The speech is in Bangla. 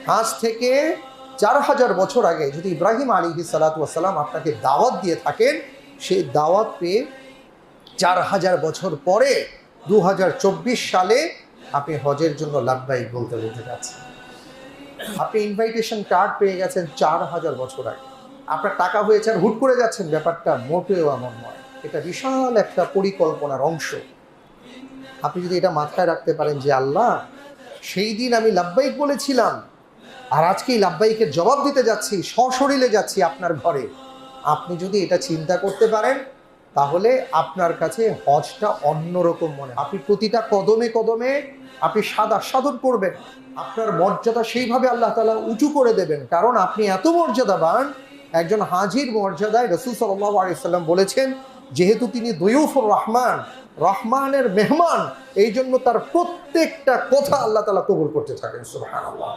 আজ থেকে 4000 বছর আগে যদি ইব্রাহিম আলাইহিস সালাতু ওয়াস সালাম আপনাকে দাওয়াত দিয়ে থাকেন, সেই দাওয়াত পেয়ে 4000 বছর পরে 2024 সালে আপনি হজের জন্য লাব্বাইক বলতে বলতে যাচ্ছেন। আপনি ইনভাইটেশন কার্ড পেয়ে গেছেন 4000 বছর আগে, আপনার টাকা হয়েছে আর হুট করে যাচ্ছেন, ব্যাপারটা মোটেও এমন নয়। এটা বিশাল একটা পরিকল্পনার অংশ। আপনি যদি এটা মাথায় রাখতে পারেন যে আল্লাহ, সেই দিন আমি লাব্বাইক বলেছিলাম আর আজকে এই লাব্বাইকের জবাব দিতে যাচ্ছি, সশরীরে যাচ্ছি আপনার ঘরে, আপনি যদি এটা চিন্তা করতে পারেন তাহলে আপনার কাছে হজটা অন্যরকম মনে হয়। আপনি প্রতিটা কদমে কদমে আপনি সাধন করবেন, আপনার মর্যাদা সেইভাবে আল্লাহ তাআলা উঁচু করে দেবেন, কারণ আপনি এত মর্যাদাবান। একজন হাজির মর্যাদায় রাসূল সাল্লাল্লাহু আলাইহি সাল্লাম বলেছেন, যেহেতু তিনি দয়ুফুর রহমান, রহমানের মেহমান, এই জন্য তার প্রত্যেকটা কথা আল্লাহ তাআলা কবুল করতে থাকেন। সুবহানাল্লাহ।